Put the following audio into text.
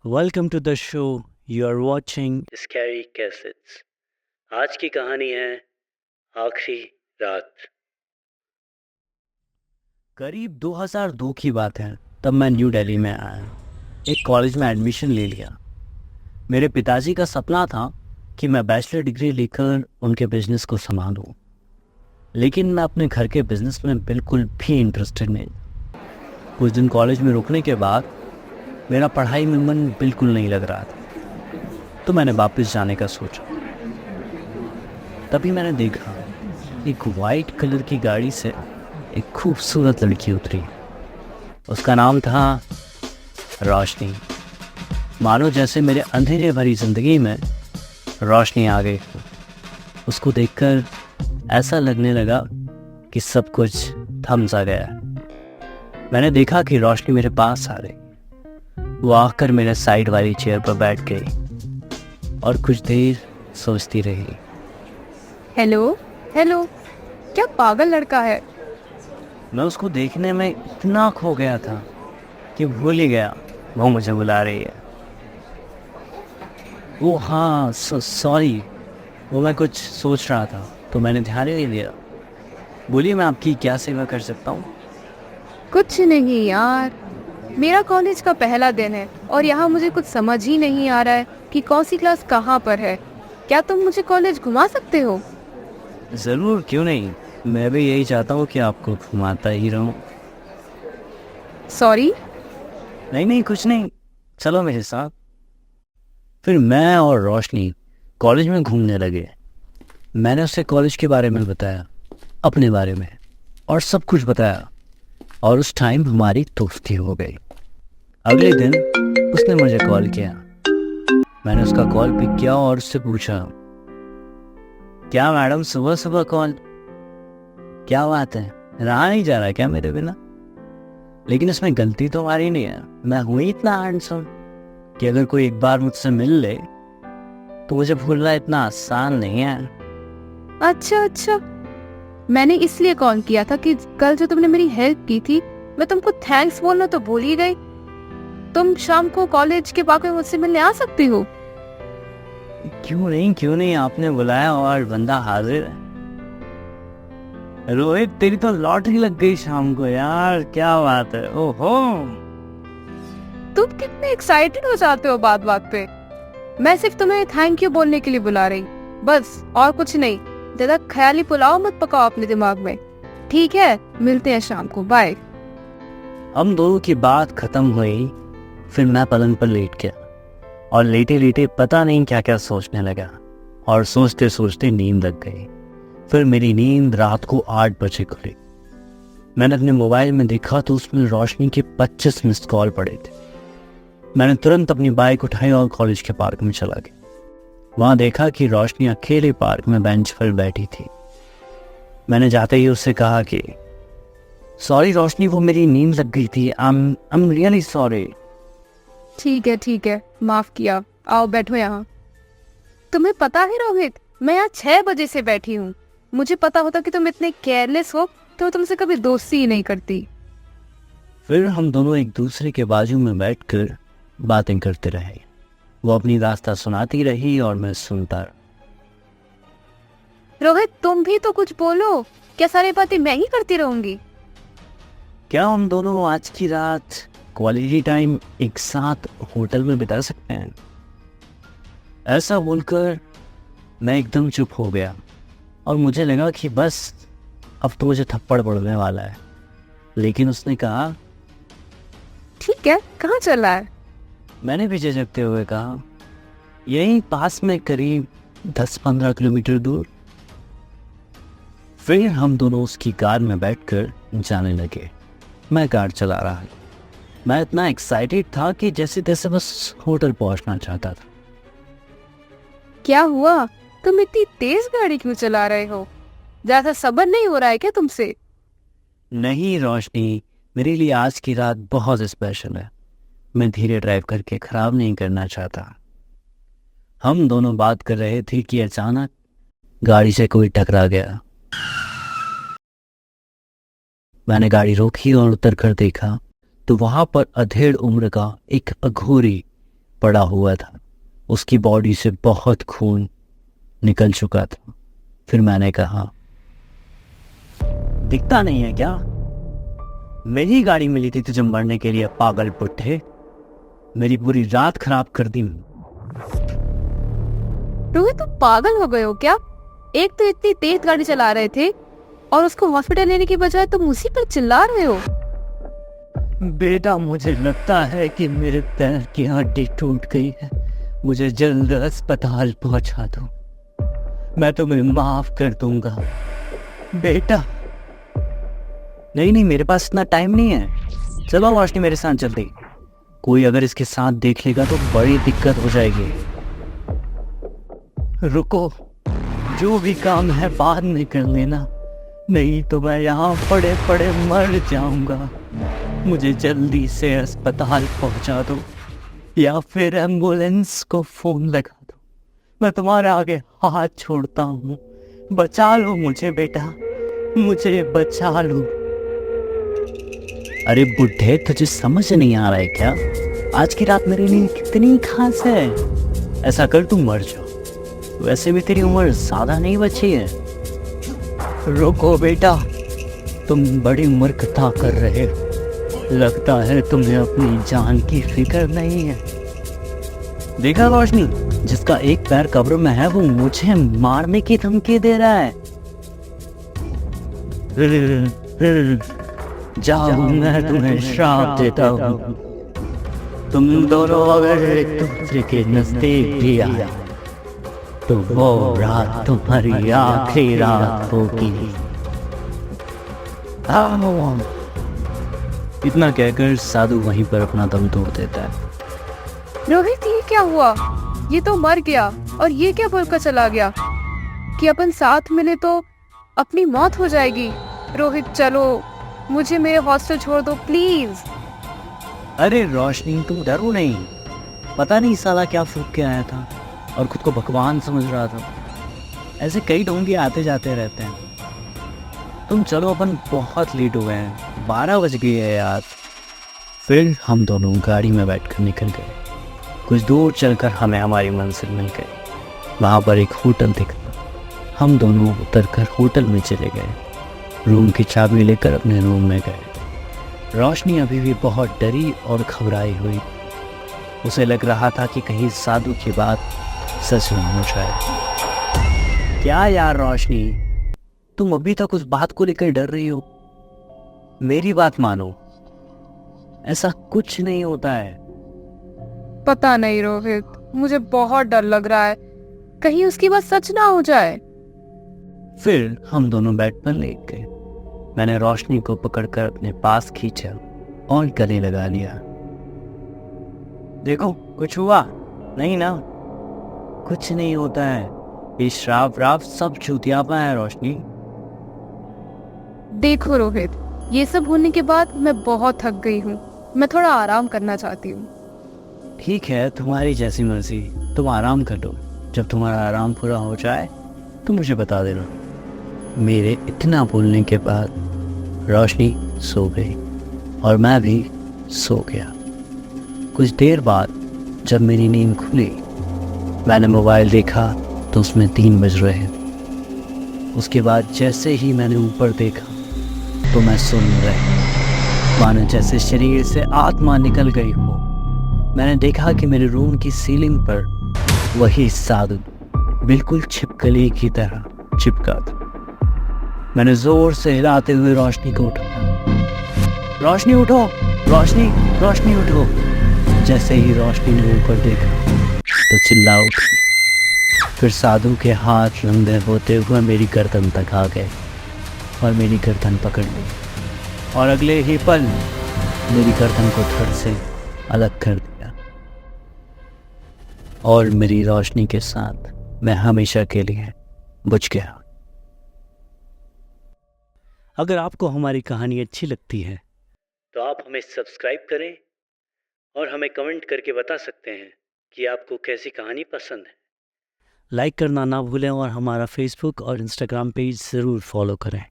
Welcome to the show you are watching scary cassettes. आज की कहानी है आखिरी रात। करीब 2002 की बात है। तब मैं न्यू दिल्ली में आया, एक कॉलेज में एडमिशन ले लिया। मेरे पिताजी का सपना था कि मैं बैचलर डिग्री लेकर उनके बिजनेस को संभालूं, लेकिन मैं अपने घर के बिजनेस में बिल्कुल भी इंटरेस्टेड नहीं। कुछ दिन कॉलेज में रुकने के बाद मेरा पढ़ाई में मन बिल्कुल नहीं लग रहा था, तो मैंने वापस जाने का सोचा। तभी मैंने देखा एक वाइट कलर की गाड़ी से एक खूबसूरत लड़की उतरी। उसका नाम था रोशनी। मानो जैसे मेरे अंधेरे भरी जिंदगी में रोशनी आ गई। उसको देखकर ऐसा लगने लगा कि सब कुछ थम सा गया। मैंने देखा कि रोशनी मेरे पास आ गई। वो आकर मेरे साइड वाली चेयर पर बैठ गई और कुछ देर सोचती रही। हेलो हेलो, क्या पागल लड़का है। मैं उसको देखने में इतना खो गया था कि भूल ही गया वो मुझे बुला रही है। वो हाँ, सॉरी, वो मैं कुछ सोच रहा था तो मैंने ध्यान ही नहीं दिया। बोलिए, मैं आपकी क्या सेवा कर सकता हूँ? कुछ नहीं यार, मेरा कॉलेज का पहला दिन है और यहाँ मुझे कुछ समझ ही नहीं आ रहा है कि कौन सी क्लास कहाँ पर है। क्या तुम मुझे कॉलेज घुमा सकते हो? ज़रूर, क्यों नहीं। मैं भी यही चाहता हूँ कि आपको घुमाता ही रहूँ। सॉरी। नहीं नहीं, कुछ नहीं, चलो मेरे साथ। फिर मैं और रोशनी कॉलेज में घूमने लगे। मैंने उससे कॉलेज के बारे में बताया, अपने बारे में, और सब कुछ बताया। और उस टाइम हमारी दोस्ती हो गई। अगले दिन उसने मुझे कॉल किया। मैंने उसका कॉल पिक किया और उससे पूछा, क्या मैडम सुबह सुबह कॉल? क्या बात है, रहा नहीं जा रहा क्या मेरे बिना? लेकिन इसमें गलती तो हमारी नहीं है। मैं हूं ही इतना हैंडसम कि अगर कोई एक बार मुझसे मिल ले तो मुझे भूलना इतना आसान नहीं है। अच्छा अच्छा, मैंने इसलिए कॉल किया था कि कल जो तुमने मेरी हेल्प की थी, मैं तुमको थैंक्स बोलना तो भूल ही गई। तुम शाम को कॉलेज के बाग में मुझसे मिलने आ सकती हो? क्यों नहीं, क्यों नहीं, आपने बुलाया और बंदा हाजिर है। रोहित, तेरी तो लॉटरी लग गई शाम को यार, क्या बात है। ओहो, तुम कितने एक्साइटेड हो जाते हो बात बात पे। मैं सिर्फ तुम्हें थैंक यू बोलने के लिए बुला रही, बस, और कुछ नहीं। ज्यादा ख्याली पुलाव मत पकाओ अपने दिमाग में। ठीक है, मिलते हैं शाम को, बाय। हम दोनों की बात खत्म हुई। फिर मैं पलंग पर लेट गया और लेटे लेटे पता नहीं क्या क्या सोचने लगा, और सोचते सोचते नींद लग गई। फिर मेरी नींद रात को 8 बजे खुली। मैंने अपने मोबाइल में देखा तो उसमें रोशनी के 25 मिस्ड कॉल पड़े थे। मैंने तुरंत अपनी बाइक उठाई और कॉलेज के पार्क में चला गया। वहां देखा कि रोशनी अकेले पार्क में बेंच पर बैठी थी। मैंने जाते ही उससे कहा कि सॉरी रोशनी, वो मेरी नींद लग गई थी। I am really sorry. ठीक है, माफ किया। आओ बैठो यहाँ। तुम्हें पता है रोहित, मैं यहाँ 6 बजे से बैठी हूँ। मुझे पता होता कि तुम इतने केयरलेस हो तो मैं तुमसे कभी दोस्ती ही नहीं करती। फिर हम दोनों एक दूसरे के बाजू में बैठकर बातें करते रहे। वो अपनी दास्तां सुनाती रही और मैं सुनता रहा। रोहित, तुम भी तो कुछ बोलो। क्या सारी बातें मैं ही करती रहूंगी? क्या हम दोनों आज की रात क्वालिटी टाइम एक साथ होटल में बिता सकते हैं? ऐसा बोलकर मैं एकदम चुप हो गया और मुझे लगा कि बस अब तो मुझे थप्पड़ पड़ने वाला है। लेकिन उसने कहा, ठीक है, कहाँ चला है? मैंने भी झिझकते हुए कहा, यहीं पास में, करीब 10-15 किलोमीटर दूर। फिर हम दोनों उसकी कार में बैठकर जाने लगे। मैं कार चला रहा। मैं इतना एक्साइटेड था कि जैसे तैसे बस होटल पहुंचना चाहता था। क्या हुआ? तुम इतनी तेज गाड़ी क्यों चला रहे हो? ज्यादा सब्र नहीं हो रहा है क्या तुमसे? नहीं रोशनी, मेरे लिए आज की रात बहुत स्पेशल है। मैं धीरे ड्राइव करके खराब नहीं करना चाहता। हम दोनों बात कर रहे थे कि अचानक गाड़ी से कोई टकरा गया। मैंने गाड़ी रोकी और उतर कर देखा तो वहां पर अधेड़ उम्र का एक अघोरी पड़ा हुआ था, उसकी बॉडी से बहुत खून निकल चुका था। फिर मैंने कहा, दिखता नहीं है क्या? मेरी गाड़ी मिली थी तुझे मरने के लिए, पागल पुट्ठे। मेरी पूरी रात खराब कर दी। रोहित तुम पागल हो गए हो क्या? एक तो इतनी तेज गाड़ी चला रहे थे और उसको हॉस्पिटल लेने की बजाय तुम उसी पर चिल्ला रहे हो। बेटा, मुझे लगता है कि मेरे पैर की हड्डी टूट गई है, मुझे जल्द अस्पताल पहुंचा दो, मैं तुम्हें माफ कर दूंगा बेटा। नहीं नहीं, मेरे पास इतना टाइम नहीं है। चलो रोशनी, मेरे साथ चलती। कोई अगर इसके साथ देख लेगा तो बड़ी दिक्कत हो जाएगी। रुको, जो भी काम है बाद में कर लेना, नहीं तो मैं यहाँ पड़े पड़े मर जाऊंगा। मुझे जल्दी से अस्पताल पहुंचा दो या फिर एम्बुलेंस को फोन लगा दो। मैं तुम्हारे आगे हाथ छोड़ता हूँ, बचा लो मुझे बेटा, मुझे बचा लो। अरे बुढ़े, तुझे समझ नहीं आ रहा है क्या? आज की रात मेरे लिए कितनी खास है। ऐसा कर, तू मर जा, वैसे भी तेरी उम्र ज्यादा नहीं बची है। रुको बेटा, तुम बड़ी मूर्खता कर रहे हो, लगता है तुम्हें अपनी जान की फिक्र नहीं है। देखा रोशनी, जिसका एक पैर कब्र में है वो मुझे मारने की धमकी दे रहा है। जाओ, मैं तुम्हें श्राप देता हूँ, तुम दोनों अगर एक दूसरे के नजदीक भी आए तो वो रात तुम्हारी आखिरी रात होगी। इतना कहकर साधु वहीं पर अपना दम तोड़ देता है। रोहित ये क्या हुआ? ये तो मर गया और ये क्या बोलकर चला गया कि अपन साथ मिले तो अपनी मौत हो जाएगी। रोहित चलो, मुझे मेरे हॉस्टल छोड़ दो प्लीज। अरे रोशनी, तुम डरो नहीं। पता नहीं साला क्या फूक के आया था और खुद को भगवान समझ रहा था। ऐसे कई ढोंगी आते जाते रहते हैं। तुम चलो, अपन बहुत लेट हो गए हैं, 12 बज गए है यार। फिर हम दोनों गाड़ी में बैठकर निकल गए। कुछ दूर चलकर हमें हमारी मंजिल मिल गई। वहाँ पर एक होटल दिखा। हम दोनों उतरकर होटल में चले गए। रूम की चाबी लेकर अपने रूम में गए। रोशनी अभी भी बहुत डरी और घबराई हुई। उसे लग रहा था कि कहीं साधु की बात सच न हो जाए। क्या यार रोशनी, तुम अभी तक उस बात को लेकर डर रही हो? मेरी बात मानो, ऐसा कुछ नहीं होता है। पता नहीं रोहित, मुझे बहुत डर लग रहा है, कहीं उसकी बात सच ना हो जाए। फिर हम दोनों बेड पर लेट गए। मैंने रोशनी को पकड़कर अपने पास खींचा और गले लगा लिया। देखो, कुछ हुआ नहीं ना? कुछ नहीं होता है, ये श्राप राप सब चूतियापा है रोशनी। देखो रोहित, ये सब होने के बाद मैं बहुत थक गई हूँ, मैं थोड़ा आराम करना चाहती हूँ। ठीक है, तुम्हारी जैसी मर्जी, तुम आराम कर लो। जब तुम्हारा आराम पूरा हो जाए तो मुझे बता देना। मेरे इतना बोलने के बाद रोशनी सो गई और मैं भी सो गया। कुछ देर बाद जब मेरी नींद खुली, मैंने मोबाइल देखा तो उसमें 3 बज रहे। उसके बाद जैसे ही मैंने ऊपर देखा तो मैं सुन रही, मानो जैसे शरीर से आत्मा निकल गई हो। मैंने देखा कि मेरे रूम की सीलिंग पर वही साधु बिल्कुल छिपकली की तरह चिपका था। मैंने जोर से हिलाते हुए रोशनी को उठाया। रोशनी उठो, रोशनी, रोशनी उठो। जैसे ही रोशनी ने ऊपर देखा तो चिल्ला उठी। फिर साधु के हाथ लंबे होते हुए मेरी गर्दन तक आ गए और मेरी गर्दन पकड़ ली और अगले ही पल मेरी गर्दन को धड़ से अलग कर दिया और मेरी रोशनी के साथ मैं हमेशा के लिए बुझ गया। अगर आपको हमारी कहानी अच्छी लगती है तो आप हमें सब्सक्राइब करें और हमें कमेंट करके बता सकते हैं कि आपको कैसी कहानी पसंद है। लाइक करना ना भूलें और हमारा फेसबुक और इंस्टाग्राम पेज ज़रूर फॉलो करें।